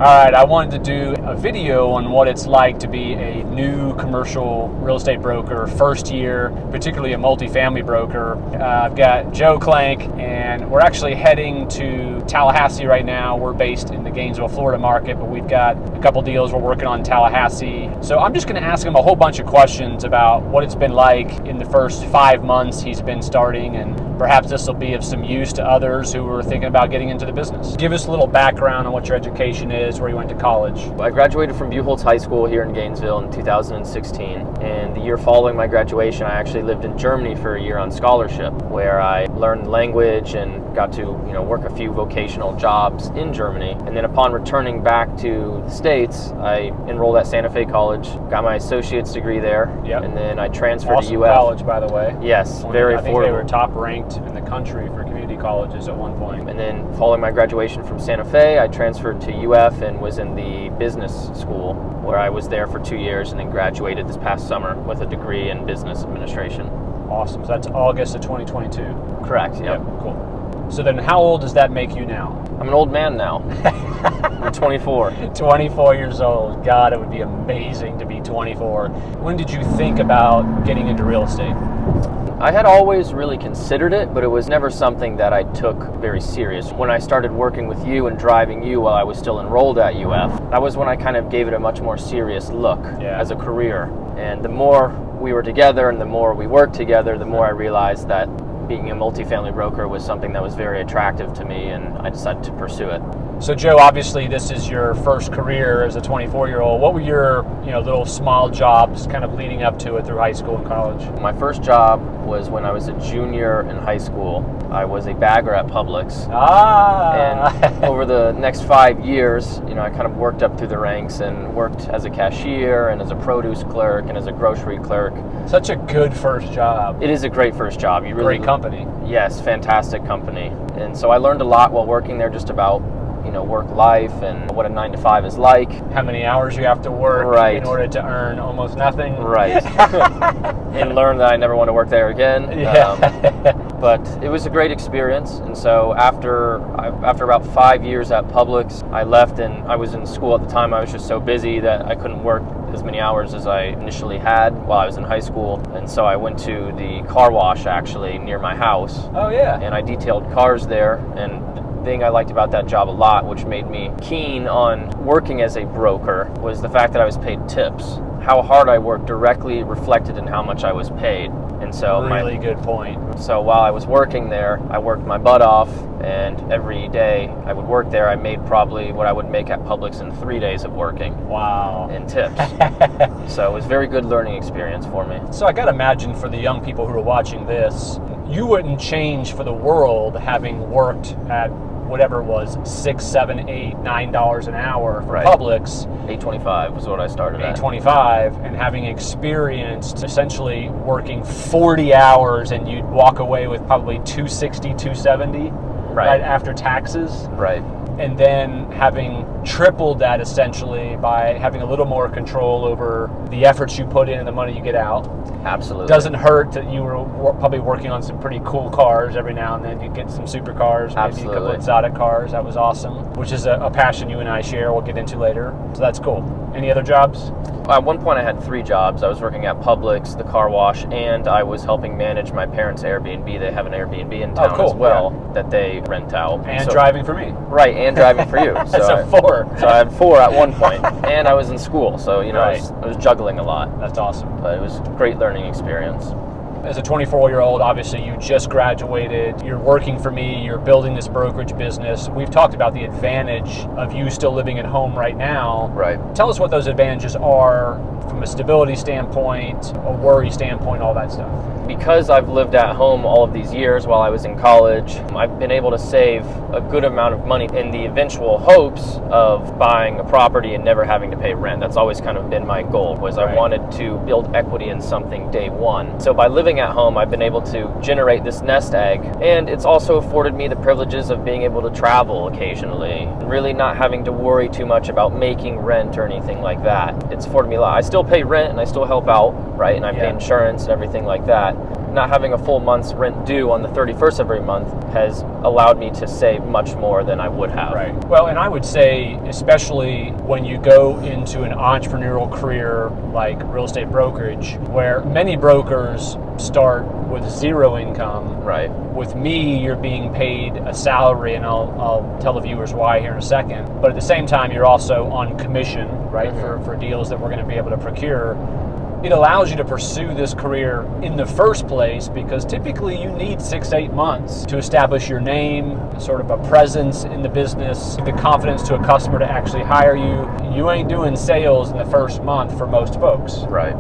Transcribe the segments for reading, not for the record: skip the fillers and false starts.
right, I wanted to do a video on what it's like to be a new commercial real estate broker, first year, particularly a multifamily broker. I've got Joe Clank, and we're actually heading to Tallahassee right now. We're based in the Gainesville, Florida market, but we've got a couple deals we're working on in Tallahassee. So I'm just going to ask him a whole bunch of questions about what it's been like in the first 5 months he's been starting, and perhaps this will be of some use to others who are thinking about getting into the business. Give us a little background on what your education is, where you went to college. I graduated from Beau High School here in Gainesville in 2016, and the year following my graduation, I actually lived in Germany for a year on scholarship, where I learned language and got to work a few vocational jobs in Germany. And then upon returning back to the States, I enrolled at Santa Fe College, got my associate's degree there, and then I transferred awesome to UF. College, by the way. Yes, very affordable. I think they were top ranked in the country for community colleges at one point. And then following my graduation from Santa Fe, I transferred to UF and was in the business school, where I was there for 2 years and then graduated this past summer with a degree in business administration. Awesome. So that's August of 2022. Correct. Yep. Cool. So then how old does that make you now? I'm an old man now. I'm 24. 24 years old. God, it would be amazing to be 24. When did you think about getting into real estate? I had always really considered it, but it was never something that I took very serious. When I started working with you and driving you while I was still enrolled at UF, that was when I kind of gave it a much more serious look as a career. And the more we were together and the more we worked together, the more I realized that being a multifamily broker was something that was very attractive to me, and I decided to pursue it. So Joe, obviously this is your first career as a 24-year-old. What were your little small jobs kind of leading up to it through high school and college? My first job was when I was a junior in high school. I was a bagger at Publix. And over the next 5 years, I kind of worked up through the ranks and worked as a cashier and as a produce clerk and as a grocery clerk. Such a good first job. It is a great first job. You really great company. Yes, fantastic company. And so I learned a lot while working there, just about work life and what a 9 to 5 is like. How many hours you have to work in order to earn almost nothing. Right. And learn that I never want to work there again. But it was a great experience. And so after about 5 years at Publix, I left, and I was in school at the time. I was just so busy that I couldn't work as many hours as I initially had while I was in high school. And so I went to the car wash actually near my house. Oh yeah. And I detailed cars there, and thing I liked about that job a lot, which made me keen on working as a broker, was the fact that I was paid tips. How hard I worked directly reflected in how much I was paid. And so really good point. So while I was working there, I worked my butt off, and every day I would work there, I made probably what I would make at Publix in 3 days of working. Wow. In tips. So it was a very good learning experience for me. So I got to imagine for the young people who are watching this, you wouldn't change for the world having worked at whatever it was, $6, $7, $8, $9 an hour for Publix. $8.25 was what I started at. $8.25, and having experienced essentially working 40 hours, and you'd walk away with probably $260, $270 right after taxes. Right. And then having tripled that essentially by having a little more control over the efforts you put in and the money you get out. Absolutely. Doesn't hurt that you were probably working on some pretty cool cars every now and then. You'd get some supercars, maybe a couple exotic cars. That was awesome, which is a passion you and I share. We'll get into later. So that's cool. Any other jobs? At one point I had 3 jobs. I was working at Publix, the car wash, and I was helping manage my parents' Airbnb. They have an Airbnb in town as well that they rent out. And driving for me. Right, and driving for you. So 4. So I had 4 at one point. And I was in school, so I was juggling a lot. That's awesome. But it was a great learning experience. As a 24-year-old, obviously you just graduated, you're working for me, you're building this brokerage business. We've talked about the advantage of you still living at home right now. Right. Tell us what those advantages are from a stability standpoint, a worry standpoint, all that stuff. Because I've lived at home all of these years while I was in college, I've been able to save a good amount of money in the eventual hopes of buying a property and never having to pay rent. That's always kind of been my goal, was I wanted to build equity in something day one. So by living at home, I've been able to generate this nest egg, and it's also afforded me the privileges of being able to travel occasionally, and really not having to worry too much about making rent or anything like that. It's afforded me a lot. I still pay rent and I still help out, right? And I pay insurance and everything like that. not having a full month's rent due on the 31st of every month has allowed me to save much more than I would have. Right. Well, and I would say, especially when you go into an entrepreneurial career like real estate brokerage, where many brokers start with zero income. Right. With me, you're being paid a salary, and I'll tell the viewers why here in a second. But at the same time, you're also on commission, right, for deals that we're going to be able to procure. It allows you to pursue this career in the first place because typically you need 6-8 months to establish your name, sort of a presence in the business, the confidence to a customer to actually hire you. You ain't doing sales in the first month for most folks. Right.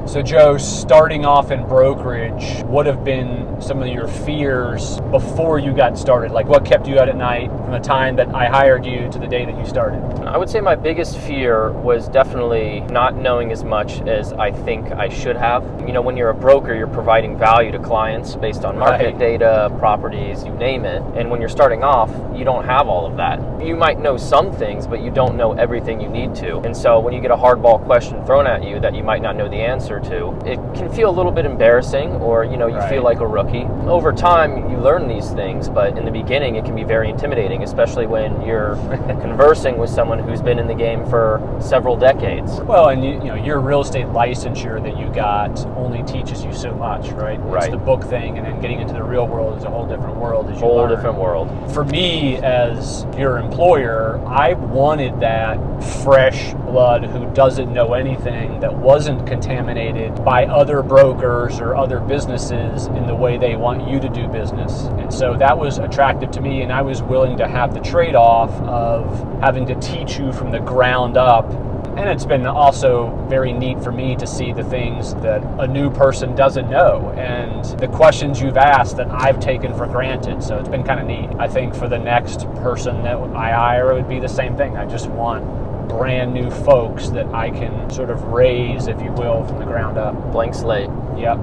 So Joe, starting off in brokerage, what have been some of your fears before you got started? Like what kept you out at night from the time that I hired you to the day that you started? I would say my biggest fear was definitely not knowing as much as I think I should have. You know, when you're a broker, you're providing value to clients based on market data, properties, you name it. And when you're starting off, you don't have all of that. You might know some things, but you don't know everything you need to. And so when you get a hardball question thrown at you that you might not know the answer to, it can feel a little bit embarrassing, or you feel like a rookie. Over time you learn these things, but in the beginning it can be very intimidating, especially when you're conversing with someone who's been in the game for several decades. Well, and you know your real estate licensure that you got only teaches you so much, right? It's the book thing, and then getting into the real world is a whole different world as you learn. Different world. For me, as your employer, I wanted that fresh blood who doesn't know anything, that wasn't contaminated by other brokers or other businesses in the way they want you to do business. And so that was attractive to me, and I was willing to have the trade-off of having to teach you from the ground up. And it's been also very neat for me to see the things that a new person doesn't know and the questions you've asked that I've taken for granted. So it's been kind of neat. I think for the next person that I hire, it would be the same thing. I just want brand new folks that I can sort of raise, if you will, from the ground up. Blank slate. Yep.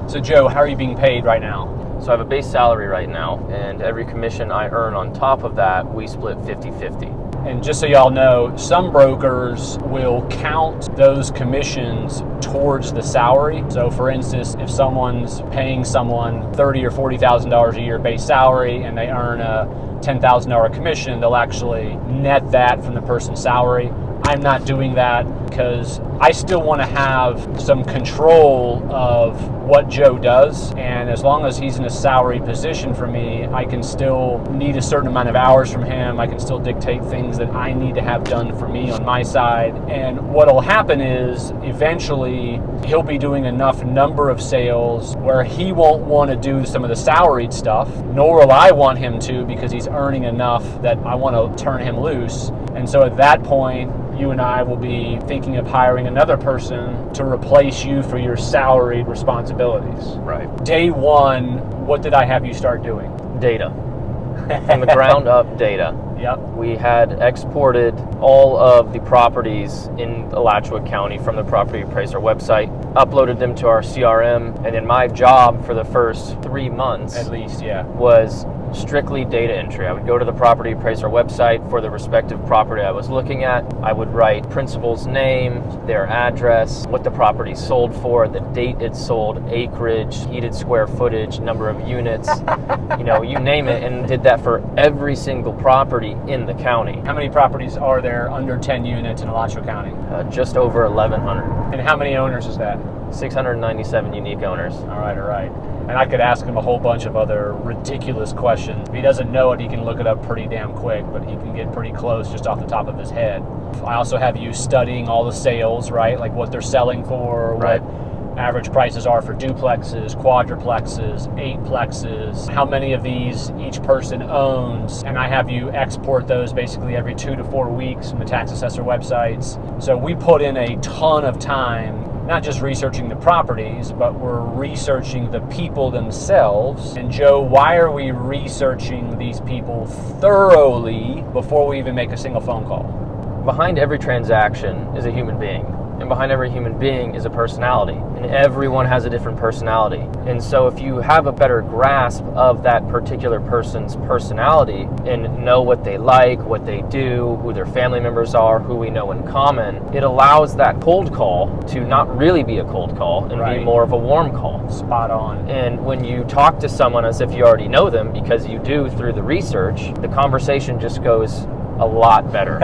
So Joe, how are you being paid right now? So I have a base salary right now, and every commission I earn on top of that, we split 50-50. And just so y'all know, some brokers will count those commissions towards the salary. So for instance, if someone's paying someone $30,000 or $40,000 a year base salary and they earn a $10,000 commission, they'll actually net that from the person's salary. I'm not doing that because I still want to have some control of what Joe does, and as long as he's in a salary position for me, I can still need a certain amount of hours from him. I can still dictate things that I need to have done for me on my side. And what'll happen is eventually he'll be doing enough number of sales where he won't want to do some of the salaried stuff, nor will I want him to, because he's earning enough that I want to turn him loose. And so at that point, you and I will be thinking of hiring another person to replace you for your salaried responsibilities. Right. Day one, what did I have you start doing? Data. From the ground up data. Yep. We had exported all of the properties in Alachua County from the property appraiser website, uploaded them to our CRM, and then my job for the first 3 months, at least, was strictly data entry. I would go to the property appraiser website for the respective property I was looking at. I would write principal's name, their address, what the property sold for, the date it sold, acreage, heated square footage, number of units, you name it, and did that for every single property in the county. How many properties are there under 10 units in Alachua County? Just over 1,100. And how many owners is that? 697 unique owners. All right. And I could ask him a whole bunch of other ridiculous questions. If he doesn't know it, he can look it up pretty damn quick, but he can get pretty close just off the top of his head. I also have you studying all the sales, right? Like what they're selling for, right. What average prices are for duplexes, quadruplexes, eightplexes, how many of these each person owns, and I have you export those basically every 2 to 4 weeks from the tax assessor websites. So we put in a ton of time, not just researching the properties, but we're researching the people themselves. And Joe, why are we researching these people thoroughly before we even make a single phone call? Behind every transaction is a human being. and behind every human being is a personality, and everyone has a different personality. And so if you have a better grasp of that particular person's personality and know what they like, what they do, who their family members are, who we know in common, it allows that cold call to not really be a cold call and be more of a warm call. Spot on. And when you talk to someone as if you already know them, because you do through the research, the conversation just goes a lot better.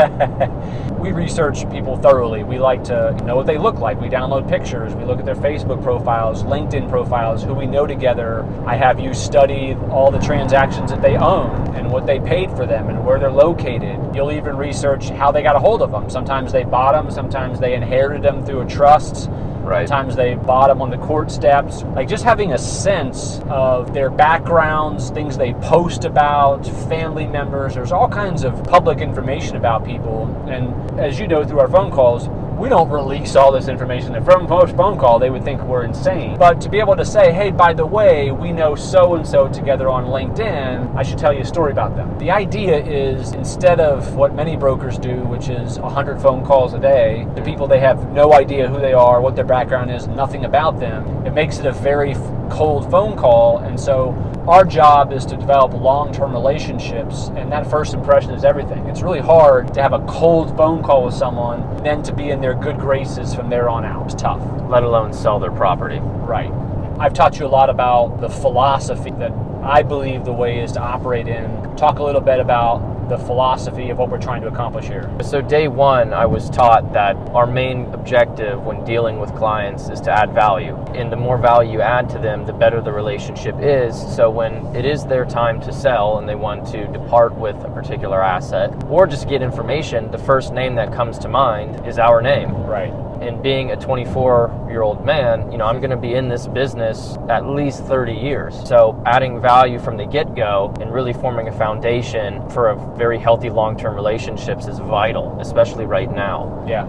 We research people thoroughly. We like to know what they look like. We download pictures. We look at their Facebook profiles, LinkedIn profiles, who we know together. I have you study all the transactions that they own and what they paid for them and where they're located. You'll even research how they got a hold of them. Sometimes they bought them. Sometimes they inherited them through a trust. Right. Sometimes they bought them on the court steps. Like just having a sense of their backgrounds, things they post about, family members. There's all kinds of public information about people. And as you know through our phone calls, we don't release all this information. If from most phone call, they would think we're insane. But to be able to say, hey, by the way, we know so-and-so together on LinkedIn, I should tell you a story about them. The idea is instead of what many brokers do, which is 100 phone calls a day, the people they have no idea who they are, what their background is, nothing about them, it makes it a very cold phone call. And so our job is to develop long-term relationships, and that first impression is everything. It's really hard to have a cold phone call with someone, then to be in their good graces from there on out. It's tough. Let alone sell their property. Right. I've taught you a lot about the philosophy that I believe the way is to operate in. Talk a little bit about the philosophy of what we're trying to accomplish here. So day one, I was taught that our main objective when dealing with clients is to add value. And the more value you add to them, the better the relationship is. So when it is their time to sell and they want to depart with a particular asset or just get information, the first name that comes to mind is our name. Right. And being a 24-year-old man, I'm going to be in this business at least 30 years. So adding value from the get-go and really forming a foundation for a very healthy long-term relationships is vital, especially right now. Yeah.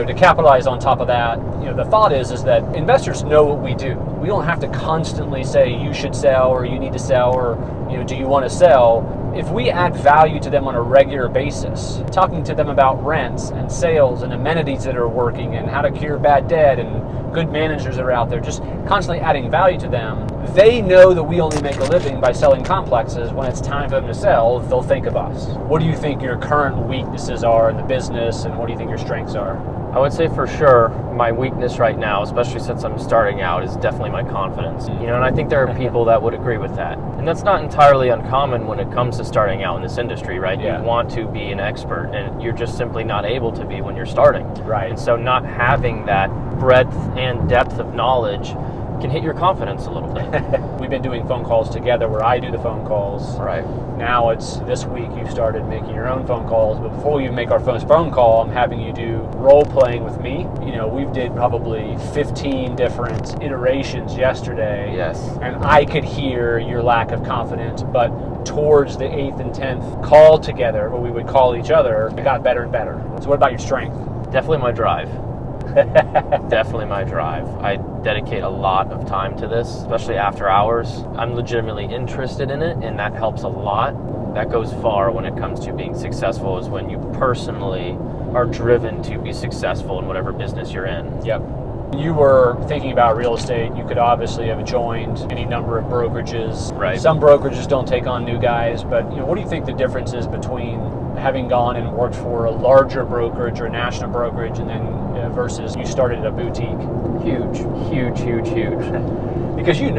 To capitalize on top of that, the thought is that investors know what we do. We don't have to constantly say you should sell or you need to sell or do you want to sell? If we add value to them on a regular basis, talking to them about rents and sales and amenities that are working and how to cure bad debt and good managers that are out there, just constantly adding value to them, they know that we only make a living by selling complexes. When it's time for them to sell, they'll think of us. What do you think your current weaknesses are in the business, and what do you think your strengths are? I would say for sure my weakness right now, especially since I'm starting out, is definitely my confidence. And I think there are people that would agree with that. And that's not entirely uncommon when it comes to starting out in this industry, right? Yeah. You want to be an expert, and you're just simply not able to be when you're starting. Right. And so not having that breadth and depth of knowledge can hit your confidence a little bit. We've been doing phone calls together where I do the phone calls. Right. Now it's this week you've started making your own phone calls, but before you make our first phone call, I'm having you do role playing with me. We've did probably 15 different iterations yesterday. Yes. And I could hear your lack of confidence, but towards the 8th and 10th call together, where we would call each other, it got better and better. So what about your strength? Definitely my drive. Definitely my drive. I dedicate a lot of time to this, especially after hours. I'm legitimately interested in it, and that helps a lot. That goes far when it comes to being successful, is when you personally are driven to be successful in whatever business you're in. Yep. You were thinking about real estate, you could obviously have joined any number of brokerages. Right. Some brokerages don't take on new guys, but what do you think the difference is between having gone and worked for a larger brokerage or a national brokerage and then versus you started at a boutique? Huge. Because you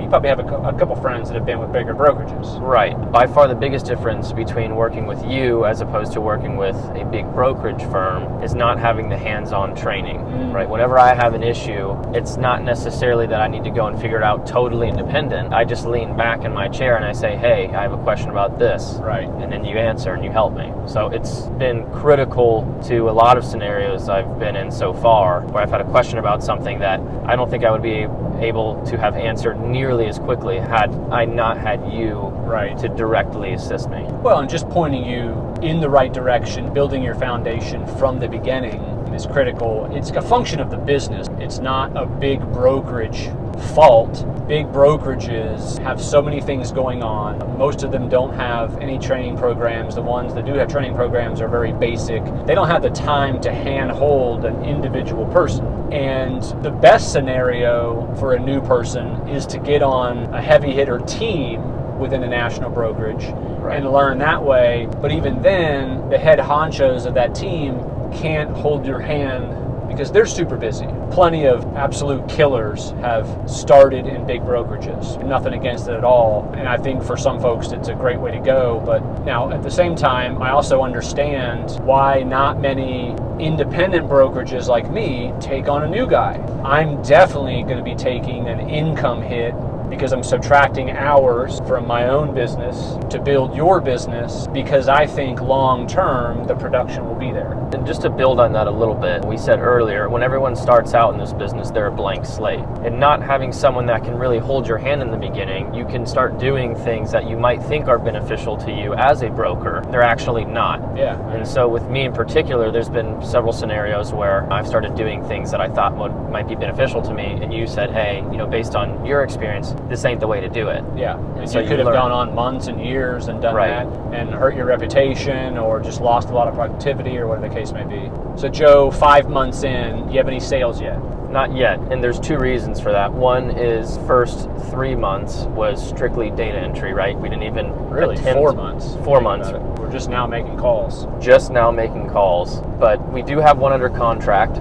probably have a couple friends that have been with bigger brokerages. Right. By far the biggest difference between working with you as opposed to working with a big brokerage firm is not having the hands-on training. Right. Whenever I have an issue, it's not necessarily that I need to go and figure it out totally independent. I just lean back in my chair and I say, hey, I have a question about this. Right. And then you answer and you help me. So it's been critical to a lot of scenarios I've been in so far where I've had a question about something that I don't think I would be able to have answered nearly as quickly had I not had you to directly assist me. Well, and just pointing you in the right direction, building your foundation from the beginning is critical. It's a function of the business. It's not a big brokerage fault, big brokerages have so many things going on. Most of them don't have any training programs. The ones that do have training programs are very basic. They don't have the time to handhold an individual person. And the best scenario for a new person is to get on a heavy hitter team within a national brokerage and learn that way. But even then, the head honchos of that team can't hold your hand because they're super busy. Plenty of absolute killers have started in big brokerages. Nothing against it at all. And I think for some folks, it's a great way to go. But now at the same time, I also understand why not many independent brokerages like me take on a new guy. I'm definitely going to be taking an income hit because I'm subtracting hours from my own business to build your business, because I think long term the production will be there. And just to build on that a little bit, we said earlier, when everyone starts out in this business, they're a blank slate. And not having someone that can really hold your hand in the beginning, you can start doing things that you might think are beneficial to you as a broker. They're actually not. Yeah. And so with me in particular, there's been several scenarios where I've started doing things that I thought might be beneficial to me, and you said, hey, based on your experience, this ain't the way to do it. Yeah, and so you could have gone on months and years and done that and hurt your reputation or just lost a lot of productivity or whatever the case may be. So Joe, 5 months in, you have any sales yet? Not yet, and there's two reasons for that. One is first 3 months was strictly data entry, right? We didn't even really 4 months. 4 months. We're just now making calls. Just now making calls, but we do have one under contract.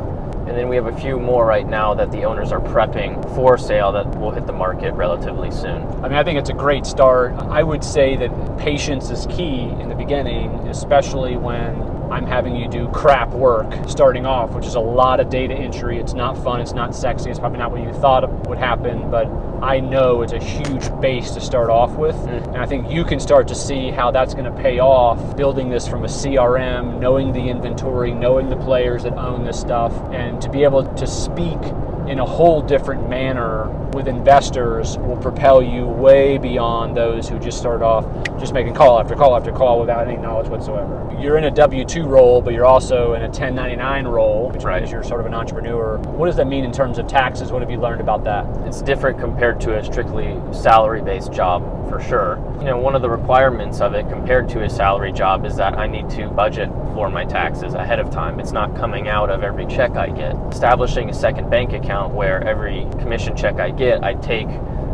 And then we have a few more right now that the owners are prepping for sale that will hit the market relatively soon. I mean, I think it's a great start. I would say that patience is key in the beginning, especially when I'm having you do crap work starting off, which is a lot of data entry. It's not fun, it's not sexy, it's probably not what you thought would happen, but I know it's a huge base to start off with. And I think you can start to see how that's going to pay off, building this from a CRM, knowing the inventory, knowing the players that own this stuff, and to be able to speak in a whole different manner with investors will propel you way beyond those who just start off just making call after call after call without any knowledge whatsoever. You're in a W-2 role, but you're also in a 1099 role, which means you're sort of an entrepreneur. What does that mean in terms of taxes? What have you learned about that? It's different compared to a strictly salary-based job, for sure. One of the requirements of it compared to a salary job is that I need to budget for my taxes ahead of time. It's not coming out of every check I get. Establishing a second bank account where every commission check I get, I take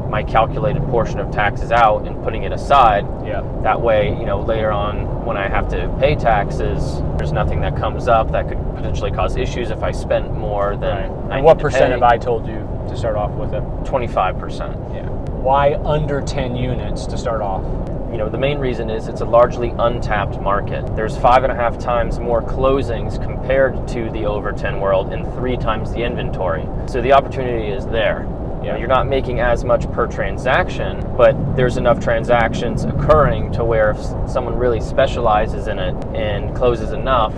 my calculated portion of taxes out and putting it aside. Yeah. That way, later on when I have to pay taxes, there's nothing that comes up that could potentially cause issues if I spent more than I And what need to percent pay. have I told you to start off with it? 25%. Yeah. Why under 10 units to start off? The main reason is it's a largely untapped market. There's 5.5 times more closings compared to the over 10 world and 3 times the inventory. So the opportunity is there. You're not making as much per transaction, but there's enough transactions occurring to where if someone really specializes in it and closes enough,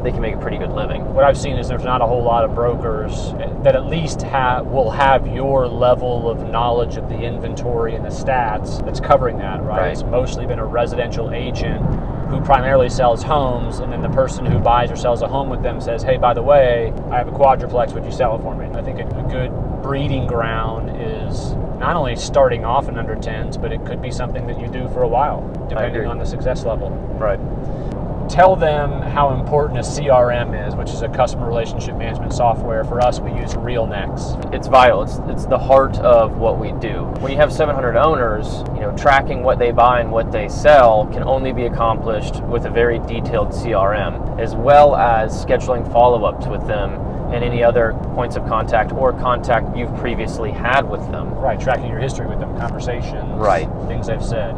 they can make a pretty good living. What I've seen is there's not a whole lot of brokers that at least will have your level of knowledge of the inventory and the stats that's covering that, right? It's mostly been a residential agent who primarily sells homes, and then the person who buys or sells a home with them says, hey, by the way, I have a quadruplex, would you sell it for me? I think a good breeding ground is not only starting off in under 10s, but it could be something that you do for a while, depending on the success level. Right. Tell them how important a CRM is, which is a customer relationship management software. For us, we use RealNex. It's vital. It's the heart of what we do. When you have 700 owners, tracking what they buy and what they sell can only be accomplished with a very detailed CRM, as well as scheduling follow-ups with them and any other points of contact or contact you've previously had with them. Right, tracking your history with them, conversations, things they've said,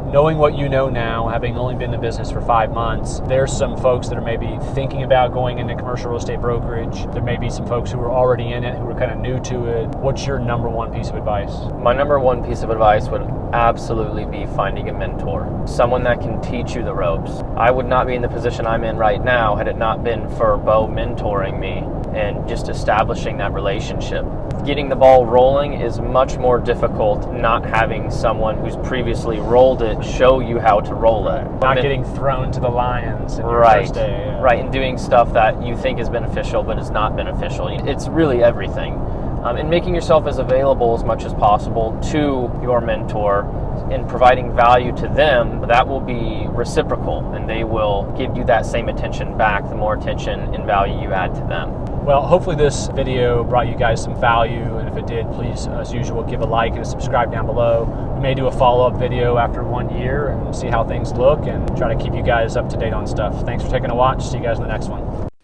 Knowing what you know now, having only been in the business for 5 months, there's some folks that are maybe thinking about going into commercial real estate brokerage. There may be some folks who are already in it, who are kind of new to it. What's your number one piece of advice? My number one piece of advice would absolutely be finding a mentor, someone that can teach you the ropes. I would not be in the position I'm in right now had it not been for Beau mentoring me and just establishing that relationship. Getting the ball rolling is much more difficult not having someone who's previously rolled it show you how to roll it. Not getting thrown to the lions in your first day. Right, and doing stuff that you think is beneficial but is not beneficial. It's really everything. and making yourself as available as much as possible to your mentor and providing value to them, that will be reciprocal, and they will give you that same attention back, the more attention and value you add to them. Well, hopefully this video brought you guys some value, and if it did, please, as usual, give a like and a subscribe down below. We may do a follow-up video after 1 year and see how things look and try to keep you guys up to date on stuff. Thanks for taking a watch. See you guys in the next one.